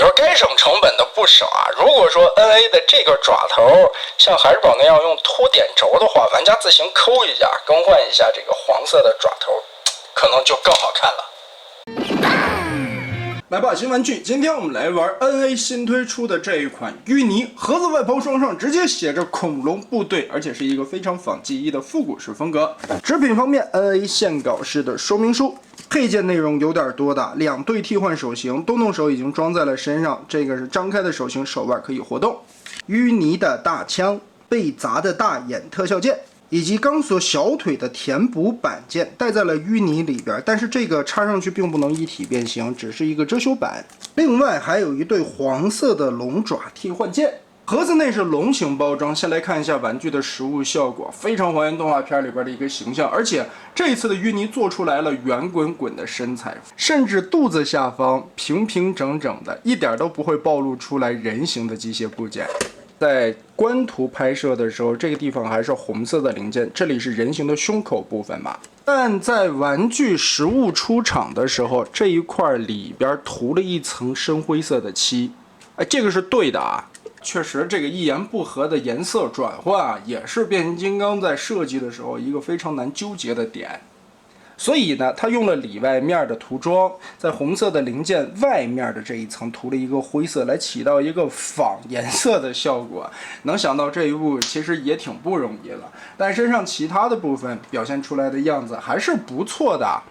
说该省成本的不少啊。如果说 NA 的这个爪头像海之宝那样用凸点轴的话，玩家自行抠一下，更换一下这个黄色的爪头，可能就更好看了。来吧，新玩具，今天我们来玩 NA 新推出的这一款淤泥，盒子外包装上直接写着恐龙部队，而且是一个非常仿记忆的复古式风格。纸品方面 ，NA 线稿式的说明书，配件内容有点多的，2对替换手型，动动手已经装在了身上，这个是张开的手型，手腕可以活动。淤泥的大枪，被砸的大眼特效键。以及钢索小腿的填补板件带在了淤泥里边，但是这个插上去并不能一体变形，只是一个遮羞板。另外还有一对黄色的龙爪替换件。盒子内是龙形包装，先来看一下玩具的实物效果，非常还原动画片里边的一个形象，而且这一次的淤泥做出来了圆滚滚的身材，甚至肚子下方平平整整的，一点都不会暴露出来人形的机械部件。在官图拍摄的时候，这个地方还是红色的零件，这里是人形的胸口部分嘛。但在玩具实物出厂的时候，这一块里边涂了一层深灰色的漆，这个是对的啊。确实，这个一言不合的颜色转换啊，也是变形金刚在设计的时候一个非常难纠结的点。所以呢，它用了里外面的涂装，在红色的零件外面的这一层涂了一个灰色，来起到一个仿颜色的效果。能想到这一步其实也挺不容易了，但身上其他的部分表现出来的样子还是不错的。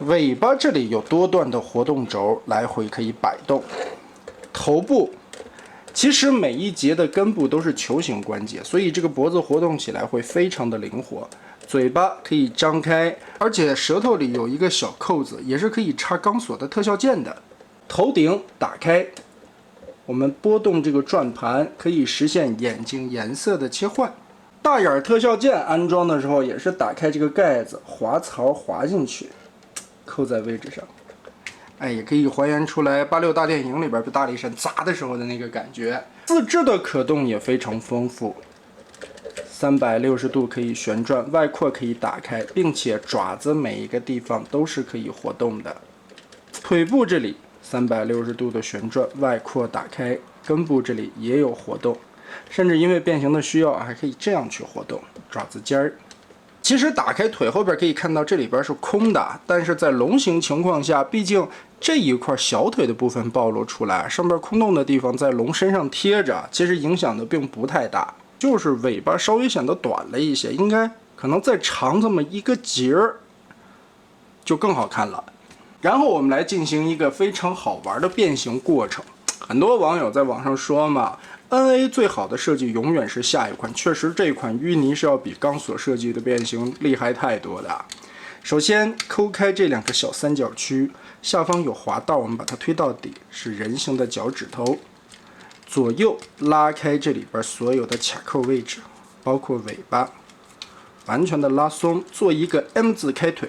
尾巴这里有多段的活动轴，来回可以摆动。头部其实每一节的根部都是球形关节，所以这个脖子活动起来会非常的灵活。嘴巴可以张开，而且舌头里有一个小扣子，也是可以插钢索的特效键的。头顶打开，我们拨动这个转盘，可以实现眼睛颜色的切换。大眼特效键安装的时候，也是打开这个盖子，滑槽滑进去，扣在位置上。也可以还原出来86大电影里边被大力神砸的时候的那个感觉。四肢的可动也非常丰富。360度可以旋转，外扩可以打开，并且爪子每一个地方都是可以活动的。腿部这里360度的旋转，外扩打开，根部这里也有活动，甚至因为变形的需要还可以这样去活动爪子尖儿。其实打开腿后边可以看到这里边是空的，但是在龙形情况下，毕竟这一块小腿的部分暴露出来，上边空洞的地方在龙身上贴着，其实影响的并不太大。就是尾巴稍微显得短了一些，应该可能再长这么一个节儿就更好看了。然后我们来进行一个非常好玩的变形过程。很多网友在网上说嘛， NA 最好的设计永远是下一款，确实这款淤泥是要比钢索设计的变形厉害太多的。首先抠开这2个小三角区，下方有滑道，我们把它推到底，是人形的脚趾头。左右拉开这里边所有的卡扣位置，包括尾巴，完全的拉松，做一个 M 字开腿。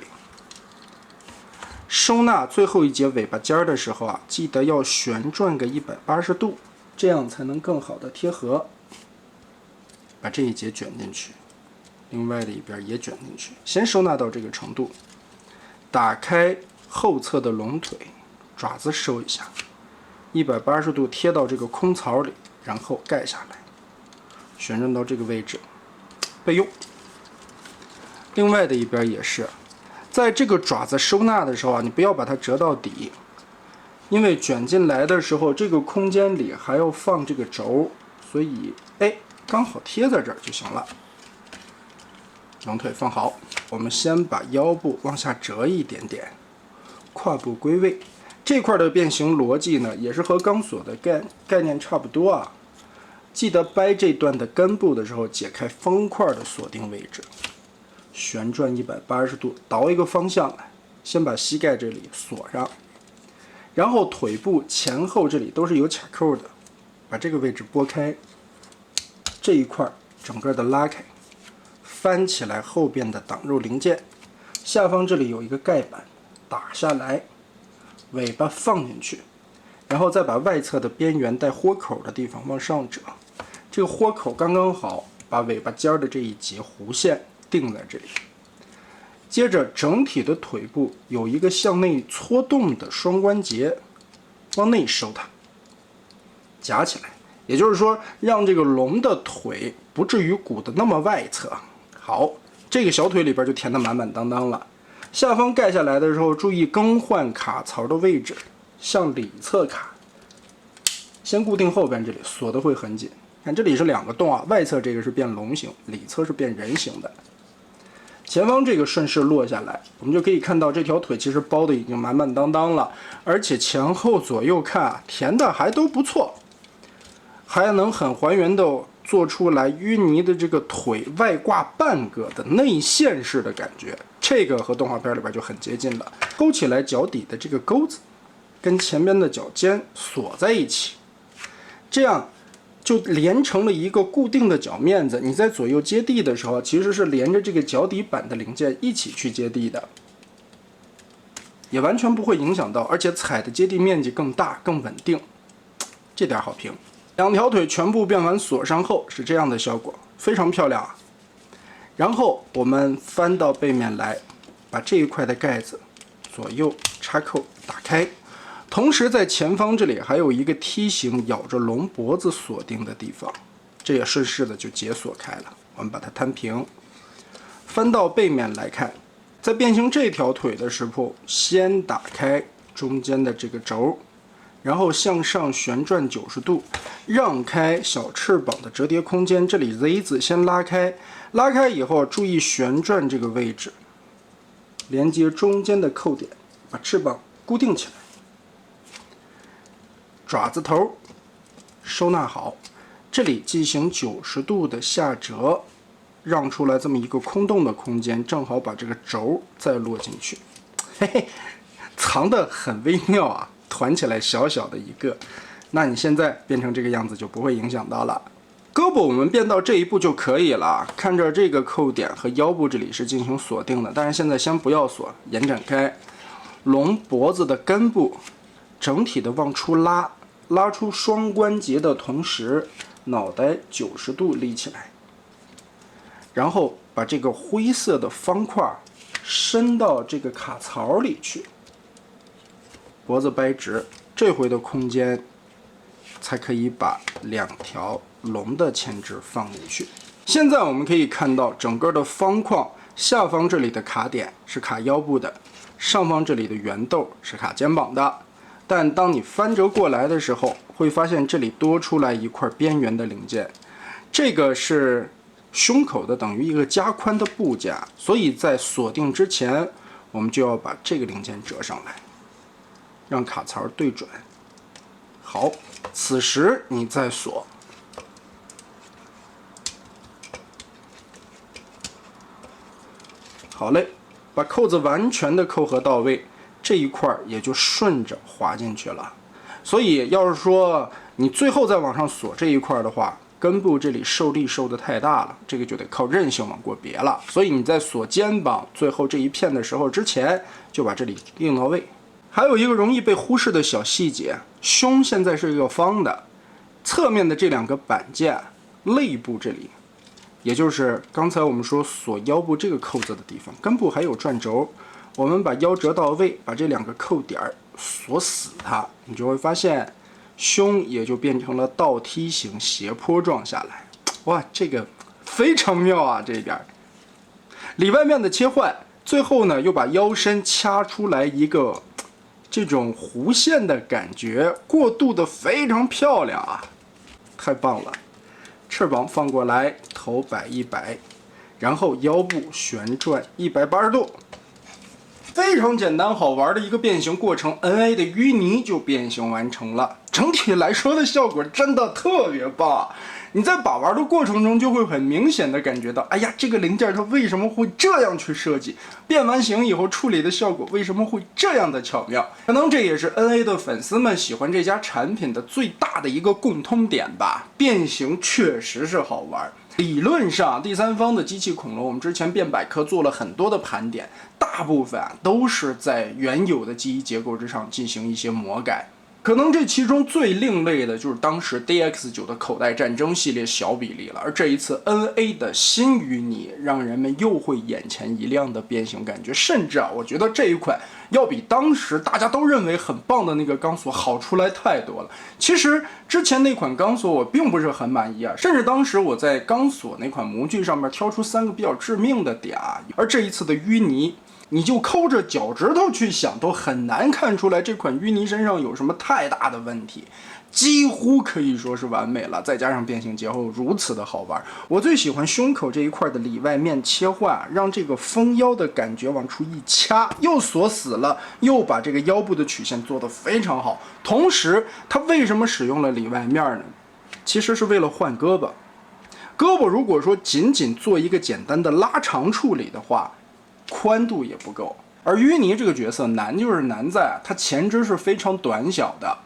收纳最后一节尾巴尖的时候啊，记得要旋转个180度，这样才能更好的贴合。把这一节卷进去，另外的一边也卷进去，先收纳到这个程度。打开后侧的龙腿，爪子收一下。180度贴到这个空槽里，然后盖下来，旋转到这个位置，备用。另外的一边也是，在这个爪子收纳的时候啊，你不要把它折到底，因为卷进来的时候，这个空间里还要放这个轴，所以刚好贴在这儿就行了。龙腿放好，我们先把腰部往下折一点点，胯部归位。这块的变形逻辑呢，也是和钢索的概念差不多啊。记得掰这段的根部的时候，解开方块的锁定位置，旋转180度，倒一个方向来，先把膝盖这里锁上，然后腿部前后这里都是有卡扣的，把这个位置拨开，这一块整个的拉开，翻起来后边的挡肉零件，下方这里有一个盖板，打下来。尾巴放进去，然后再把外侧的边缘带豁口的地方往上折，这个豁口刚刚好，把尾巴尖的这一节弧线定在这里。接着整体的腿部有一个向内搓动的双关节，往内收它，夹起来，也就是说让这个龙的腿不至于鼓得那么外侧。好，这个小腿里边就填得满满当当了。下方盖下来的时候，注意更换卡槽的位置，向里侧卡，先固定后边这里，锁的会很紧。看这里是2个洞啊，外侧这个是变龙形，里侧是变人形的。前方这个顺势落下来，我们就可以看到这条腿其实包的已经满满当当了，而且前后左右看啊，填的还都不错，还能很还原的做出来淤泥的这个腿外挂半个的内线式的感觉，这个和动画片里边就很接近了。勾起来脚底的这个钩子，跟前边的脚尖锁在一起，这样就连成了一个固定的脚面子。你在左右接地的时候，其实是连着这个脚底板的零件一起去接地的，也完全不会影响到，而且踩的接地面积更大更稳定，这点好评。2条腿全部变完锁上后是这样的效果，非常漂亮啊。然后我们翻到背面来，把这一块的盖子左右插扣打开，同时在前方这里还有一个梯形咬着龙脖子锁定的地方，这也顺势的就解锁开了。我们把它摊平，翻到背面来看，在变形这条腿的时候，先打开中间的这个轴，然后向上旋转90度，让开小翅膀的折叠空间。这里 Z 字先拉开，拉开以后注意旋转这个位置，连接中间的扣点，把翅膀固定起来。爪子头收纳好，这里进行90度的下折，让出来这么一个空洞的空间，正好把这个轴再落进去。嘿嘿，藏得很微妙啊，团起来小小的一个。那你现在变成这个样子就不会影响到了。胳膊我们变到这一步就可以了，看着这个扣点和腰部这里是进行锁定的，但是现在先不要锁，延展开，龙脖子的根部整体的往出拉，拉出双关节的同时，脑袋90度立起来，然后把这个灰色的方块伸到这个卡槽里去，脖子掰直，这回的空间才可以把2条龙的前肢放进去。现在我们可以看到整个的方框下方这里的卡点是卡腰部的，上方这里的圆豆是卡肩膀的。但当你翻折过来的时候，会发现这里多出来一块边缘的零件，这个是胸口的等于一个加宽的部件，所以在锁定之前，我们就要把这个零件折上来，让卡槽对准。好，此时你再锁。好嘞，把扣子完全的扣合到位，这一块也就顺着滑进去了。所以要是说你最后再往上锁这一块的话，根部这里受力受得太大了，这个就得靠韧性往过别了。所以你在锁肩膀最后这一片的时候之前，就把这里定到位。还有一个容易被忽视的小细节，胸现在是一个方的，侧面的这2个板件肋部这里，也就是刚才我们说锁腰部这个扣子的地方，根部还有转轴，我们把腰折到位，把这2个扣点锁死它，你就会发现胸也就变成了倒梯形斜坡状下来。哇，这个非常妙啊！这边里外面的切换，最后呢又把腰身掐出来一个这种弧线的感觉，过渡的非常漂亮啊，太棒了！翅膀放过来，头摆一摆，然后腰部旋转180度，非常简单好玩的一个变形过程 ，NA 的淤泥就变形完成了。整体来说的效果真的特别棒，你在把玩的过程中就会很明显的感觉到，哎呀，这个零件它为什么会这样去设计？变完形以后处理的效果为什么会这样的巧妙？可能这也是 NA 的粉丝们喜欢这家产品的最大的一个共通点吧。变形确实是好玩。理论上，第三方的机器恐龙，我们之前变百科做了很多的盘点，大部分都是在原有的记忆结构之上进行一些魔改。可能这其中最另类的就是当时 DX9 的口袋战争系列小比例了，而这一次 NA 的新淤泥让人们又会眼前一亮的变形感觉，甚至我觉得这一款要比当时大家都认为很棒的那个钢索好出来太多了。其实之前那款钢索我并不是很满意甚至当时我在钢索那款模具上面挑出3个比较致命的点而这一次的淤泥你就抠着脚趾头去想，都很难看出来这款淤泥身上有什么太大的问题，几乎可以说是完美了。再加上变形结后如此的好玩，我最喜欢胸口这一块的里外面切换，让这个封腰的感觉往出一掐，又锁死了，又把这个腰部的曲线做得非常好。同时，它为什么使用了里外面呢？其实是为了换胳膊。胳膊如果说仅仅做一个简单的拉长处理的话，宽度也不够，而淤泥这个角色难就是难在它前肢是非常短小的，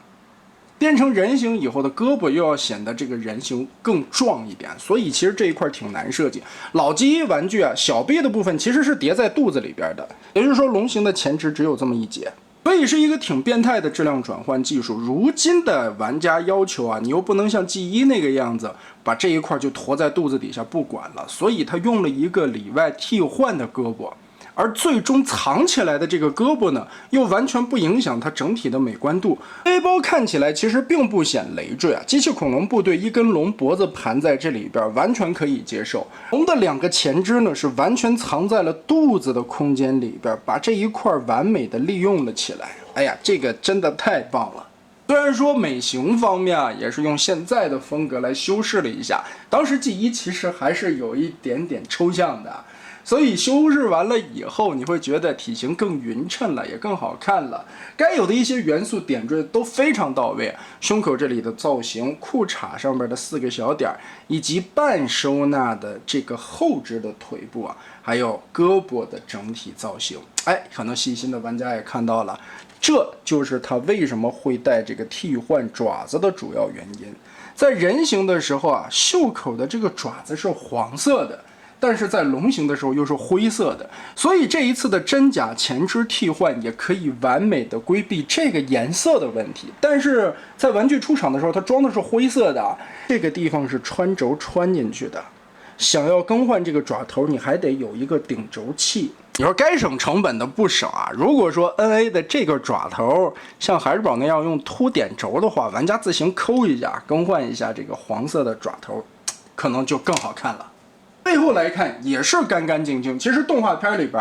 变成人形以后的胳膊又要显得这个人形更壮一点，所以其实这一块挺难设计。老G1玩具小臂的部分其实是叠在肚子里边的，也就是说龙形的前肢只有这么一截，所以是一个挺变态的质量转换技术。如今的玩家要求你又不能像 G1那个样子把这一块就驮在肚子底下不管了，所以他用了一个里外替换的胳膊。而最终藏起来的这个胳膊呢，又完全不影响它整体的美观度。背包看起来其实并不显累赘机器恐龙部队一根龙脖子盘在这里边，完全可以接受。龙的2个前肢呢，是完全藏在了肚子的空间里边，把这一块完美的利用了起来。哎呀，这个真的太棒了。虽然说美型方面也是用现在的风格来修饰了一下，当时 G1其实还是有一点点抽象的。所以修饰完了以后，你会觉得体型更匀称了，也更好看了。该有的一些元素点缀都非常到位，胸口这里的造型，裤衩上面的4个小点，以及半收纳的这个后肢的腿部还有胳膊的整体造型。可能细心的玩家也看到了，这就是它为什么会带这个替换爪子的主要原因。在人形的时候袖口的这个爪子是黄色的。但是在龙形的时候又是灰色的，所以这一次的真假前肢替换也可以完美的规避这个颜色的问题。但是在玩具出厂的时候，它装的是灰色的，这个地方是穿轴穿进去的。想要更换这个爪头，你还得有一个顶轴器。你说该省成本的不少如果说 NA 的这个爪头像海之宝那样用凸点轴的话，玩家自行抠一下，更换一下这个黄色的爪头，可能就更好看了。背后来看也是干干净净。其实动画片里边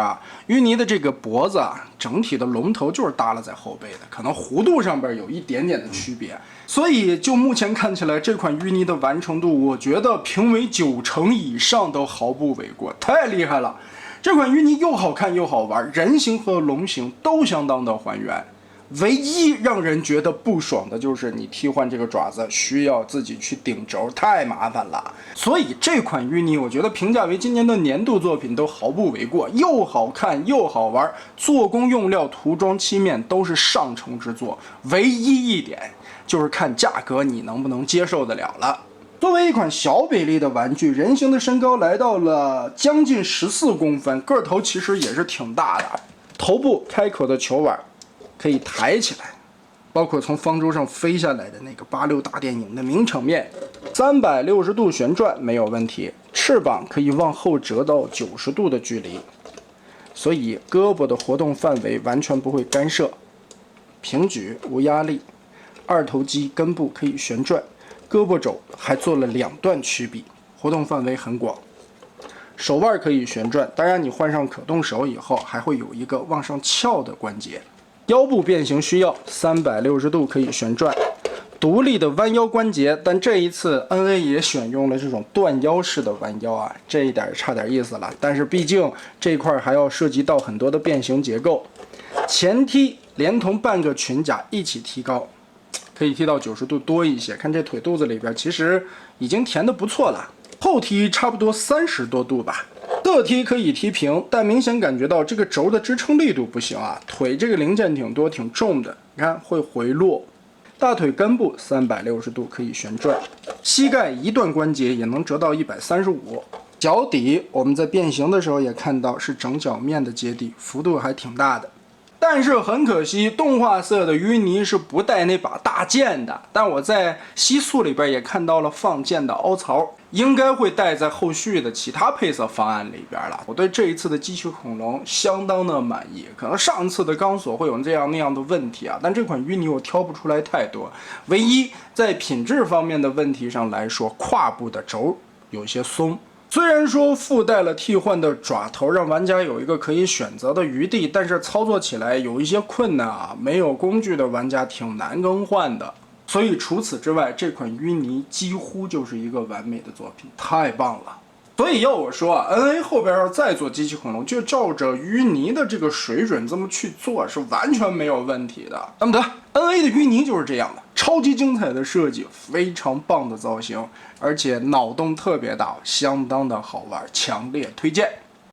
淤泥的这个脖子整体的龙头就是耷拉在后背的，可能弧度上边有一点点的区别。所以就目前看起来，这款淤泥的完成度，我觉得评为90%以上都毫不为过，太厉害了！这款淤泥又好看又好玩，人形和龙形都相当的还原。唯一让人觉得不爽的就是你替换这个爪子需要自己去顶轴，太麻烦了。所以这款淤泥我觉得评价为今年的年度作品都毫不为过，又好看又好玩，做工用料涂装漆面都是上乘之作。唯一一点就是看价格你能不能接受得了了。作为一款小比例的玩具，人形的身高来到了将近14公分，个头其实也是挺大的。头部开口的球碗可以抬起来，包括从方舟上飞下来的那个86大电影的名场面，360度旋转没有问题，翅膀可以往后折到90度的距离，所以胳膊的活动范围完全不会干涉，平举无压力，二头肌根部可以旋转，胳膊肘还做了2段曲臂，活动范围很广。手腕可以旋转，当然你换上可动手以后，还会有一个往上翘的关节。腰部变形需要360度可以旋转，独立的弯腰关节，但这一次 NA 也选用了这种断腰式的弯腰这一点差点意思了。但是毕竟这块还要涉及到很多的变形结构，前踢连同半个裙甲一起提高，可以踢到90度多一些。看这腿肚子里边其实已经填得不错了，后踢差不多30多度吧。侧踢可以踢平，但明显感觉到这个轴的支撑力度不行腿这个零件挺多挺重的，你看会回落。大腿根部360度可以旋转，膝盖一段关节也能折到135。脚底我们在变形的时候也看到是整脚面的接地，幅度还挺大的。但是很可惜，动画色的淤泥是不带那把大剑的。但我在西速里边也看到了放剑的凹槽，应该会带在后续的其他配色方案里边了。我对这一次的机器恐龙相当的满意。可能上次的钢索会有这样那样的问题啊，但这款淤泥我挑不出来太多。唯一在品质方面的问题上来说，胯部的轴有些松。虽然说附带了替换的爪头，让玩家有一个可以选择的余地，但是操作起来有一些困难啊，没有工具的玩家挺难更换的。所以除此之外，这款淤泥几乎就是一个完美的作品，太棒了。所以要我说啊 ，NA 后边要再做机器恐龙，就照着淤泥的这个水准这么去做，是完全没有问题的。那么得 ，NA 的淤泥就是这样的，超级精彩的设计，非常棒的造型，而且脑洞特别大，相当的好玩，强烈推荐。